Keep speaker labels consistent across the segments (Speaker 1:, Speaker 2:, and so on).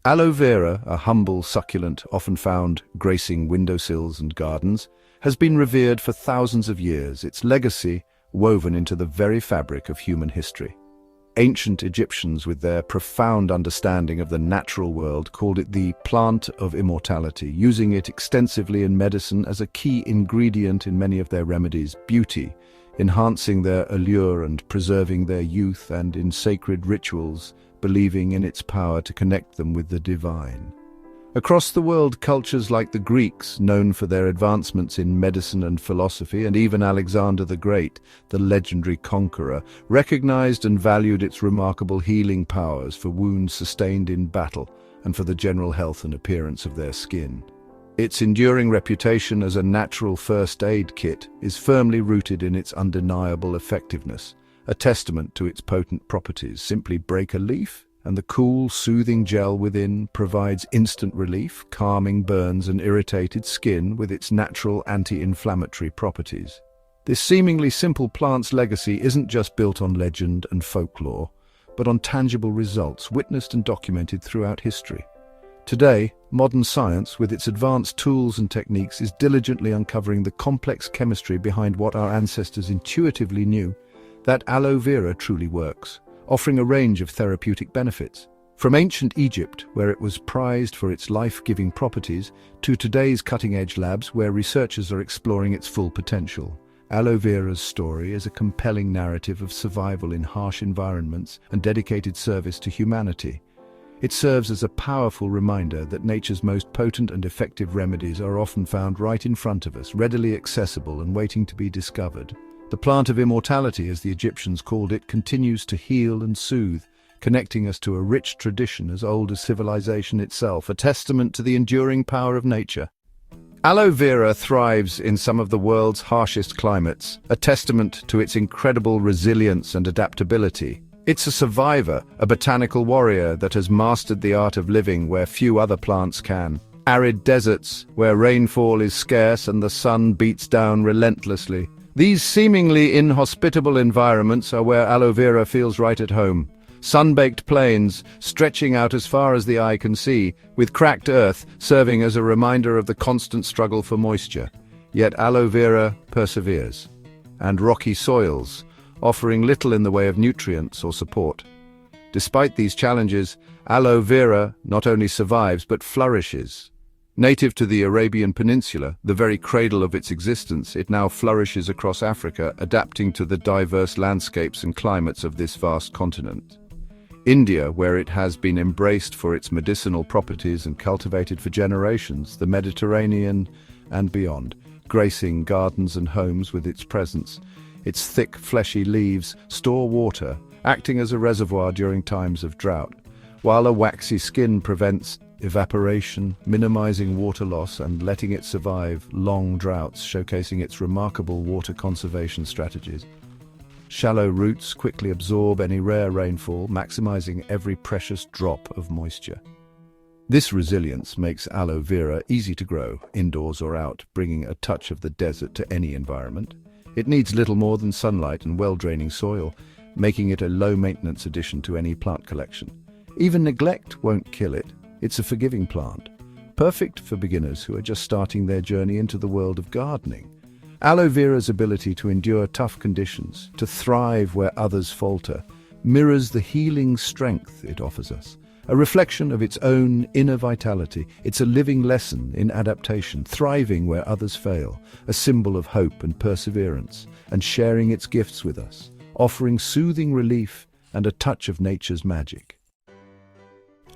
Speaker 1: Aloe vera, a humble succulent often found gracing windowsills and gardens, has been revered for thousands of years, its legacy woven into the very fabric of human history. Ancient Egyptians, with their profound understanding of the natural world, called it the plant of immortality, using it extensively in medicine as a key ingredient in many of their remedies, beauty, enhancing their allure and preserving their youth, and in sacred rituals, believing in its power to connect them with the divine. Across the world, cultures like the Greeks, known for their advancements in medicine and philosophy, and even Alexander the Great, the legendary conqueror, recognized and valued its remarkable healing powers for wounds sustained in battle and for the general health and appearance of their skin. Its enduring reputation as a natural first aid kit is firmly rooted in its undeniable effectiveness, a testament to its potent properties. Simply break a leaf, and the cool, soothing gel within provides instant relief, calming burns and irritated skin with its natural anti-inflammatory properties. This seemingly simple plant's legacy isn't just built on legend and folklore, but on tangible results witnessed and documented throughout history. Today, modern science, with its advanced tools and techniques, is diligently uncovering the complex chemistry behind what our ancestors intuitively knew: that aloe vera truly works, offering a range of therapeutic benefits. From ancient Egypt, where it was prized for its life-giving properties, to today's cutting-edge labs where researchers are exploring its full potential, aloe vera's story is a compelling narrative of survival in harsh environments and dedicated service to humanity. It serves as a powerful reminder that nature's most potent and effective remedies are often found right in front of us, readily accessible and waiting to be discovered. The plant of immortality, as the Egyptians called it, continues to heal and soothe, connecting us to a rich tradition as old as civilization itself, a testament to the enduring power of nature. Aloe vera thrives in some of the world's harshest climates, a testament to its incredible resilience and adaptability. It's a survivor, a botanical warrior that has mastered the art of living where few other plants can. Arid deserts, where rainfall is scarce and the sun beats down relentlessly. These seemingly inhospitable environments are where aloe vera feels right at home. Sun-baked plains stretching out as far as the eye can see, with cracked earth serving as a reminder of the constant struggle for moisture. Yet aloe vera perseveres. And rocky soils, offering little in the way of nutrients or support. Despite these challenges, aloe vera not only survives but flourishes. Native to the Arabian Peninsula, the very cradle of its existence, it now flourishes across Africa, adapting to the diverse landscapes and climates of this vast continent. India, where it has been embraced for its medicinal properties and cultivated for generations, the Mediterranean and beyond, gracing gardens and homes with its presence. Its thick, fleshy leaves store water, acting as a reservoir during times of drought, while a waxy skin prevents evaporation, minimizing water loss and letting it survive long droughts, showcasing its remarkable water conservation strategies. Shallow roots quickly absorb any rare rainfall, maximizing every precious drop of moisture. This resilience makes aloe vera easy to grow, indoors or out, bringing a touch of the desert to any environment. It needs little more than sunlight and well-draining soil, making it a low-maintenance addition to any plant collection. Even neglect won't kill it. It's a forgiving plant, perfect for beginners who are just starting their journey into the world of gardening. Aloe vera's ability to endure tough conditions, to thrive where others falter, mirrors the healing strength it offers us. A reflection of its own inner vitality, it's a living lesson in adaptation, thriving where others fail, a symbol of hope and perseverance, and sharing its gifts with us, offering soothing relief and a touch of nature's magic.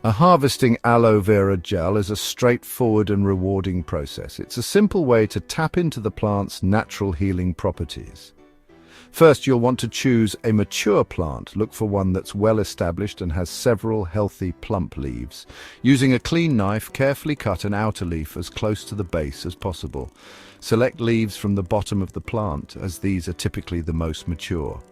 Speaker 1: Harvesting aloe vera gel is a straightforward and rewarding process. It's a simple way to tap into the plant's natural healing properties. First, you'll want to choose a mature plant. Look for one that's well established and has several healthy, plump leaves. Using a clean knife, carefully cut an outer leaf as close to the base as possible. Select leaves from the bottom of the plant, as these are typically the most mature.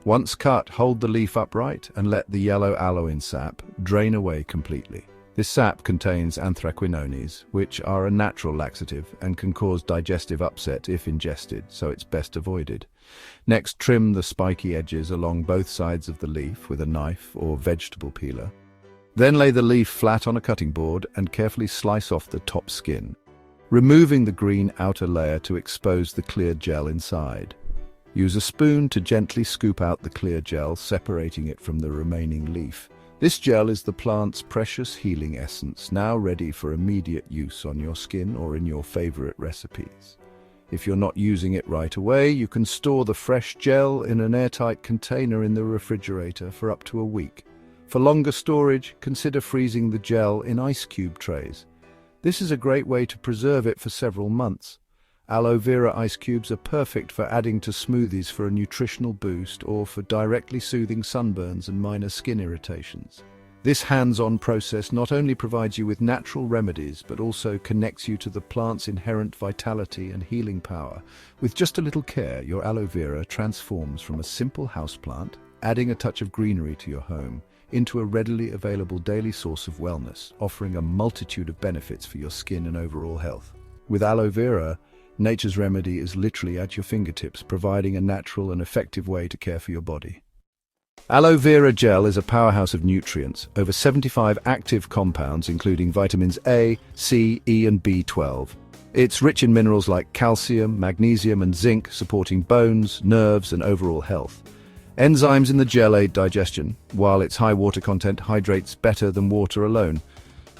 Speaker 1: Once cut, hold the leaf upright and let the yellow aloe sap drain away completely. This sap contains anthraquinones, which are a natural laxative and can cause digestive upset if ingested, so it's best avoided. Next, trim the spiky edges along both sides of the leaf with a knife or vegetable peeler. Then lay the leaf flat on a cutting board and carefully slice off the top skin, removing the green outer layer to expose the clear gel inside. Use a spoon to gently scoop out the clear gel, separating it from the remaining leaf. This gel is the plant's precious healing essence, now ready for immediate use on your skin or in your favorite recipes. If you're not using it right away, you can store the fresh gel in an airtight container in the refrigerator for up to a week. For longer storage, consider freezing the gel in ice cube trays. This is a great way to preserve it for several months. Aloe vera ice cubes are perfect for adding to smoothies for a nutritional boost or for directly soothing sunburns and minor skin irritations. This hands-on process not only provides you with natural remedies, but also connects you to the plant's inherent vitality and healing power. With just a little care, your aloe vera transforms from a simple houseplant, adding a touch of greenery to your home, into a readily available daily source of wellness, offering a multitude of benefits for your skin and overall health. With aloe vera, nature's remedy is literally at your fingertips, providing a natural and effective way to care for your body. Aloe vera gel is a powerhouse of nutrients, over 75 active compounds including vitamins A, C, E and B12. It's rich in minerals like calcium, magnesium and zinc, supporting bones, nerves and overall health. Enzymes in the gel aid digestion, while its high water content hydrates better than water alone.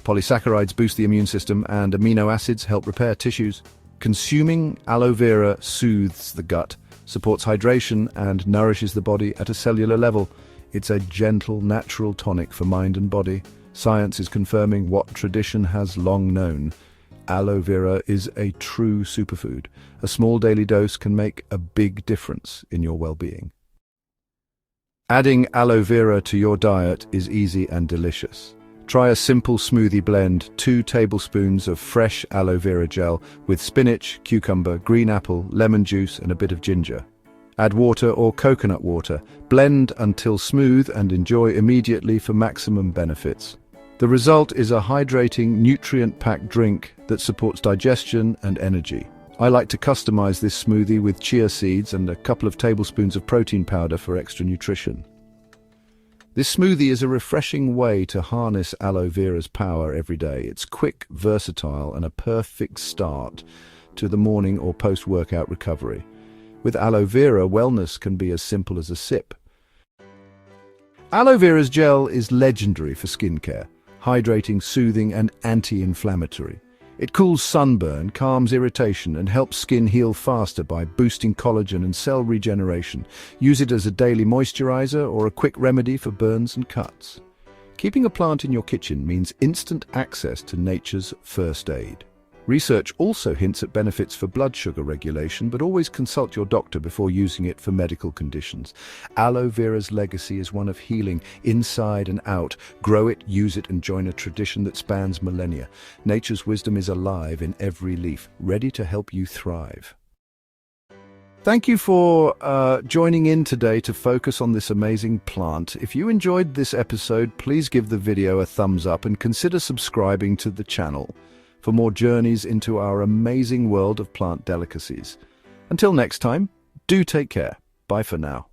Speaker 1: Polysaccharides boost the immune system and amino acids help repair tissues. Consuming aloe vera soothes the gut, supports hydration and nourishes the body at a cellular level. It's a gentle, natural tonic for mind and body. Science is confirming what tradition has long known. Aloe vera is a true superfood. A small daily dose can make a big difference in your well-being. Adding aloe vera to your diet is easy and delicious. Try a simple smoothie blend: 2 tablespoons of fresh aloe vera gel with spinach, cucumber, green apple, lemon juice and a bit of ginger. Add water or coconut water. Blend until smooth and enjoy immediately for maximum benefits. The result is a hydrating, nutrient-packed drink that supports digestion and energy. I like to customize this smoothie with chia seeds and a couple of tablespoons of protein powder for extra nutrition. This smoothie is a refreshing way to harness aloe vera's power every day. It's quick, versatile, and a perfect start to the morning or post-workout recovery. With aloe vera, wellness can be as simple as a sip. Aloe vera's gel is legendary for skincare, hydrating, soothing, and anti-inflammatory. It cools sunburn, calms irritation, and helps skin heal faster by boosting collagen and cell regeneration. Use it as a daily moisturizer or a quick remedy for burns and cuts. Keeping a plant in your kitchen means instant access to nature's first aid. Research also hints at benefits for blood sugar regulation, but always consult your doctor before using it for medical conditions. Aloe vera's legacy is one of healing, inside and out. Grow it, use it, and join a tradition that spans millennia. Nature's wisdom is alive in every leaf, ready to help you thrive. Thank you for joining in today to focus on this amazing plant. If you enjoyed this episode, please give the video a thumbs up and consider subscribing to the channel for more journeys into our amazing world of plant delicacies. Until next time, do take care. Bye for now.